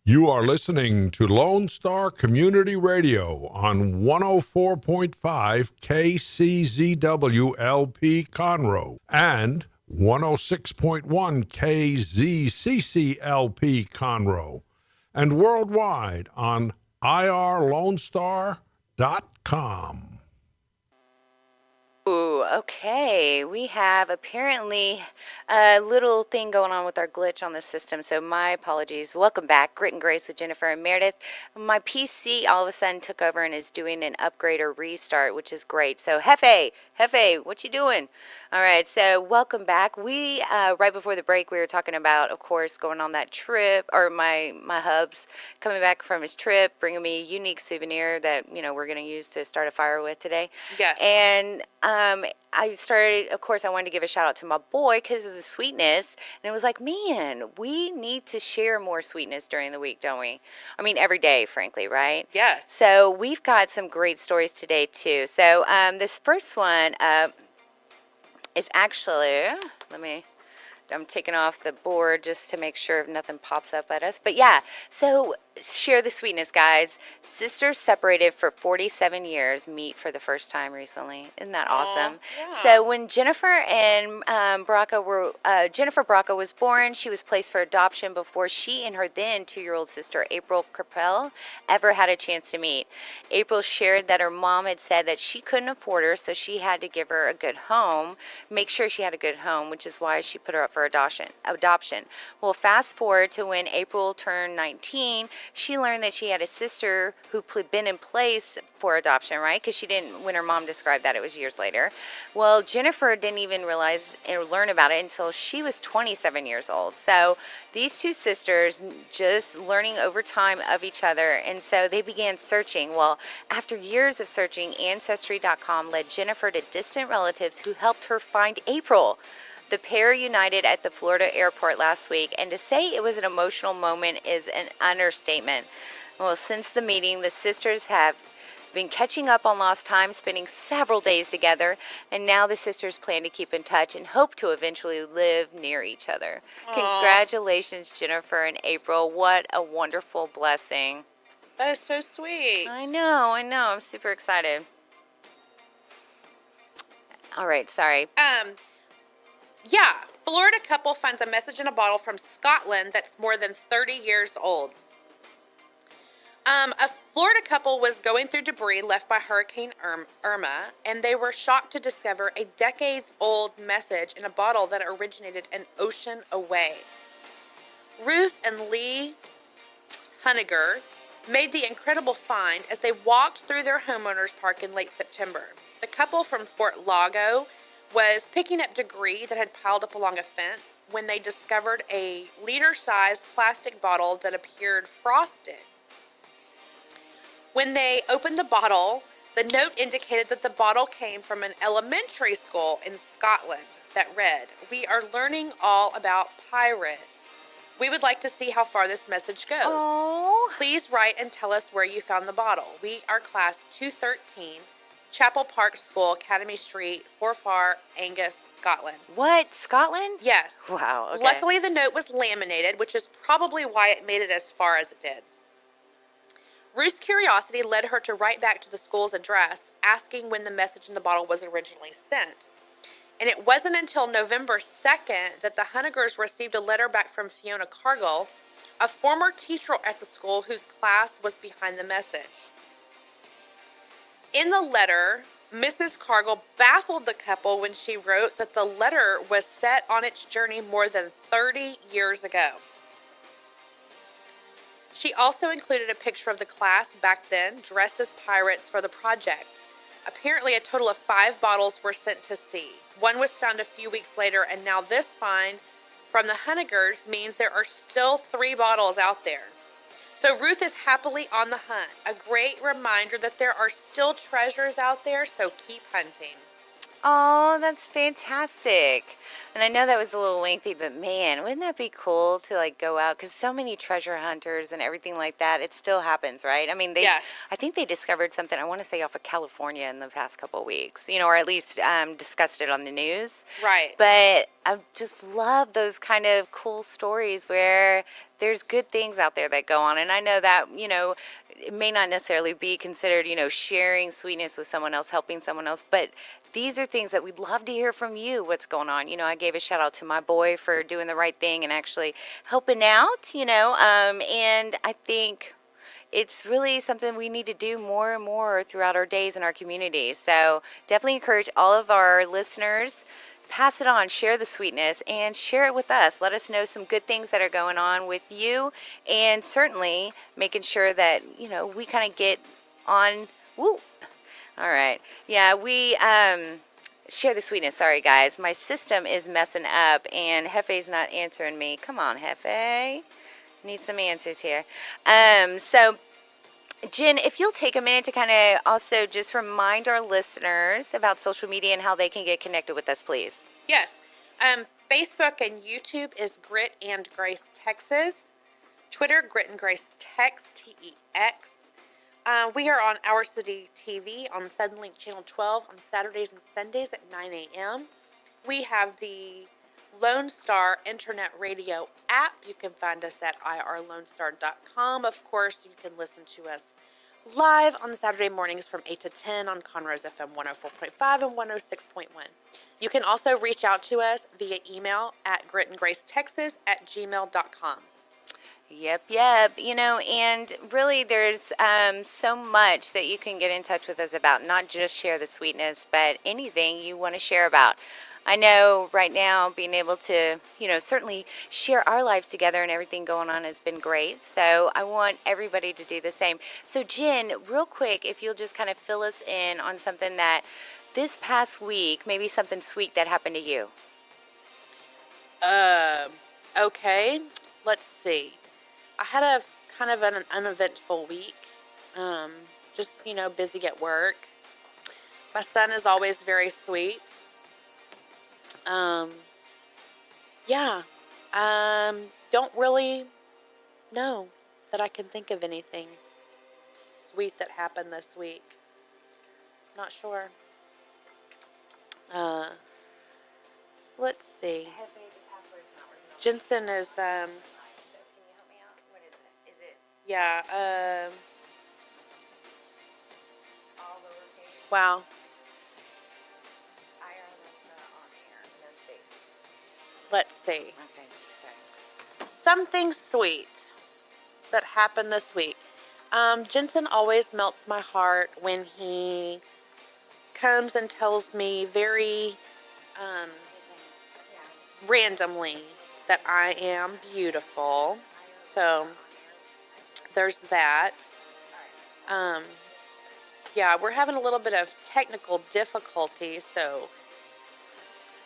You are listening to Lone Star Community Radio on 104.5 KCZW-LP Conroe and 106.1 KZCC-LP Conroe and worldwide on irlonestar.com. Ooh, okay. We have apparently a little thing going on with our glitch on the system, so my apologies. Welcome back. Grit and Grace with Jennifer and Merideth. My PC all of a sudden took over and is doing an upgrade or restart, which is great. So, Hefe, what you doing? All right, so welcome back. We, right before the break, we were talking about, of course, going on that trip, or my hubs coming back from his trip, bringing me a unique souvenir that, we're going to use to start a fire with today. Yes. And I started, of course, I wanted to give a shout out to my boy because of the sweetness. And it was like, man, we need to share more sweetness during the week, don't we? I mean, every day, frankly, right? Yes. So we've got some great stories today, too. So this first one is actually, I'm taking off the board just to make sure nothing pops up at us. But yeah, so share the sweetness, guys. Sisters separated for 47 years meet for the first time recently. Isn't that awesome? Yeah. So when Jennifer and Jennifer Braca was born, she was placed for adoption before she and her then 2-year-old sister, April Capel, ever had a chance to meet. April shared that her mom had said that she couldn't afford her, so she had to give her a good home, make sure she had a good home, which is why she put her up for adoption. Well, fast forward to when April turned 19, she learned that she had a sister who had been in place for adoption, right? Because she didn't, when her mom described that, it was years later. Well, Jennifer didn't even realize or learn about it until she was 27 years old. So these two sisters just learning over time of each other, and so they began searching. Well, after years of searching, Ancestry.com led Jennifer to distant relatives who helped her find April. The pair united at the Florida airport last week, and to say it was an emotional moment is an understatement. Well, since the meeting, the sisters have been catching up on lost time, spending several days together, and now the sisters plan to keep in touch and hope to eventually live near each other. Aww. Congratulations, Jennifer and April. What a wonderful blessing. That is so sweet. I know. I'm super excited. All right, sorry. Yeah, Florida couple finds a message in a bottle from Scotland that's more than 30 years old. A Florida couple was going through debris left by Hurricane Irma, and they were shocked to discover a decades-old message in a bottle that originated an ocean away. Ruth and Lee Hunniger made the incredible find as they walked through their homeowners park in late September. The couple from Fort Lago was picking up debris that had piled up along a fence when they discovered a liter-sized plastic bottle that appeared frosted. When they opened the bottle, the note indicated that the bottle came from an elementary school in Scotland that read, "We are learning all about pirates. We would like to see how far this message goes. Aww. Please write and tell us where you found the bottle. We are class 213. Chapel Park School, Academy Street, Forfar, Angus, Scotland." What? Scotland? Yes. Wow. Okay. Luckily, the note was laminated, which is probably why it made it as far as it did. Ruth's curiosity led her to write back to the school's address, asking when the message in the bottle was originally sent. And it wasn't until November 2nd that the Hunnigers received a letter back from Fiona Cargill, a former teacher at the school whose class was behind the message. In the letter, Mrs. Cargill baffled the couple when she wrote that the letter was set on its journey more than 30 years ago. She also included a picture of the class back then, dressed as pirates for the project. Apparently, a total of 5 bottles were sent to sea. One was found a few weeks later, and now this find from the Hunnigers means there are still 3 bottles out there. So Ruth is happily on the hunt. A great reminder that there are still treasures out there, so keep hunting. Oh, that's fantastic. And I know that was a little lengthy, but man, wouldn't that be cool to go out? Because so many treasure hunters and everything like that, it still happens, right? I mean, Yes. I think they discovered something, I want to say off of California in the past couple of weeks, or at least discussed it on the news. Right. But I just love those kind of cool stories where there's good things out there that go on. And I know that, it may not necessarily be considered, sharing sweetness with someone else, helping someone else, but these are things that we'd love to hear from you, what's going on. I gave a shout out to my boy for doing the right thing and actually helping out, and I think it's really something we need to do more and more throughout our days in our community. So definitely encourage all of our listeners, pass it on, share the sweetness, and share it with us. Let us know some good things that are going on with you, and certainly making sure that, we kind of get on. Woo! All right. Yeah, we share the sweetness. Sorry, guys. My system is messing up, and Hefe's not answering me. Come on, Hefe. Need some answers here. So, Jen, if you'll take a minute to kind of also just remind our listeners about social media and how they can get connected with us, please. Yes. Facebook and YouTube is Grit and Grace Texas. Twitter, Grit and Grace Tex, T-E-X. We are on Our City TV on Suddenlink Channel 12 on Saturdays and Sundays at 9 a.m. We have the Lone Star Internet Radio app. You can find us at irlonestar.com. Of course, you can listen to us live on Saturday mornings from 8 to 10 on Conroe's FM 104.5 and 106.1. You can also reach out to us via email at gritandgracetexas@gmail.com. Yep. And really there's so much that you can get in touch with us about, not just share the sweetness, but anything you want to share about. I know right now being able to, certainly share our lives together and everything going on has been great. So I want everybody to do the same. So Jen, real quick, if you'll just kind of fill us in on something that this past week, maybe something sweet that happened to you. Okay. Let's see. I had a kind of an uneventful week. Just, busy at work. My son is always very sweet. Don't really know that I can think of anything sweet that happened this week. Not sure. Let's see. Jensen is, Can you help me out? What is it? Is it yeah, all lowercase? wow. On air, no space. Let's see. Okay, just a second. Something sweet that happened this week. Jensen always melts my heart when he comes and tells me very randomly that I am beautiful. So there's that. We're having a little bit of technical difficulty, so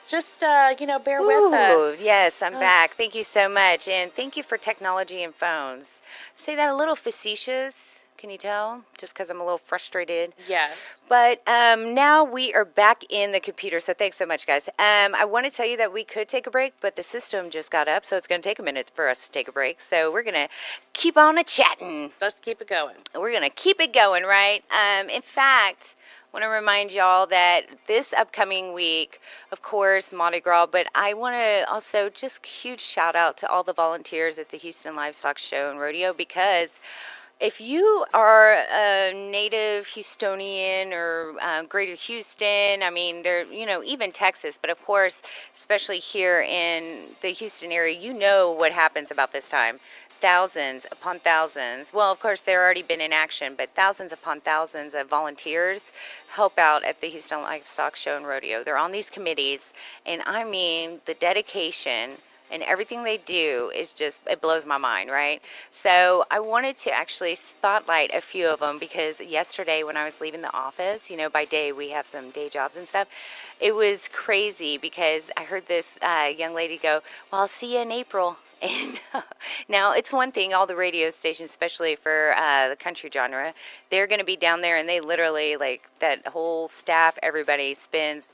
just, bear with us. Yes, I'm back. Thank you so much. And thank you for technology and phones. Say that a little facetious. Can you tell? Just because I'm a little frustrated. Yes. But now we are back in the computer. So thanks so much, guys. I want to tell you that we could take a break, but the system just got up. So it's going to take a minute for us to take a break. So we're going to keep on a-chatting. Let's keep it going. We're going to keep it going, right? In fact, I want to remind y'all that this upcoming week, of course, Mardi Gras, but I want to also just huge shout out to all the volunteers at the Houston Livestock Show and Rodeo, because if you are a native Houstonian or Greater Houston, I mean, even Texas, but of course, especially here in the Houston area, you know what happens about this time. Thousands upon thousands. Well, of course, they're already been in action, but thousands upon thousands of volunteers help out at the Houston Livestock Show and Rodeo. They're on these committees, and I mean, the dedication and everything they do is just, it blows my mind, right? So I wanted to actually spotlight a few of them, because yesterday when I was leaving the office, by day we have some day jobs and stuff, it was crazy because I heard this young lady go, well, I'll see you in April. And now it's one thing, all the radio stations, especially for the country genre, they're going to be down there, and they literally, like, that whole staff, everybody spends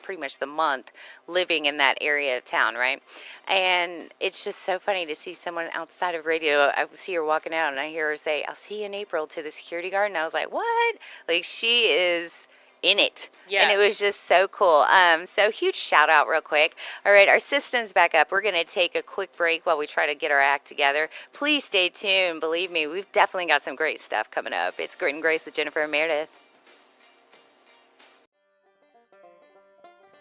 pretty much the month living in that area of town, right? And it's just so funny to see someone outside of radio. I see her walking out, and I hear her say, I'll see you in April, to the security guard. And I was like, what? Like, she is in it. Yes. And it was just so cool. So huge shout out real quick. All right, our system's back up. We're going to take a quick break while we try to get our act together. Please stay tuned. Believe me, we've definitely got some great stuff coming up. It's Grit and Grace with Jennifer and Merideth.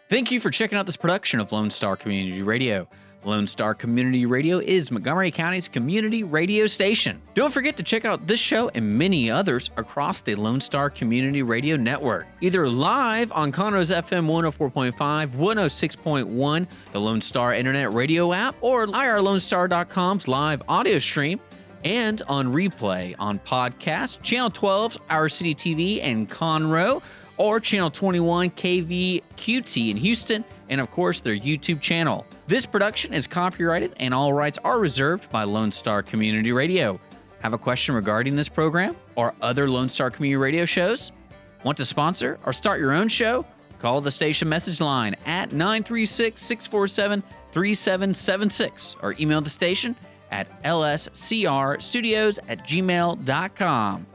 Thank you for checking out this production of Lone Star Community Radio. Lone Star Community Radio is Montgomery County's community radio station. Don't forget to check out this show and many others across the Lone Star Community Radio Network, either live on Conroe's FM 104.5, 106.1, the Lone Star Internet Radio app, or irlonestar.com's live audio stream, and on replay on podcast, Channel 12's Our City TV in Conroe, or Channel 21 KVQT in Houston, and of course their YouTube channel. This production is copyrighted and all rights are reserved by Lone Star Community Radio. Have a question regarding this program or other Lone Star Community Radio shows? Want to sponsor or start your own show? Call the station message line at 936-647-3776 or email the station at lscrstudios@gmail.com.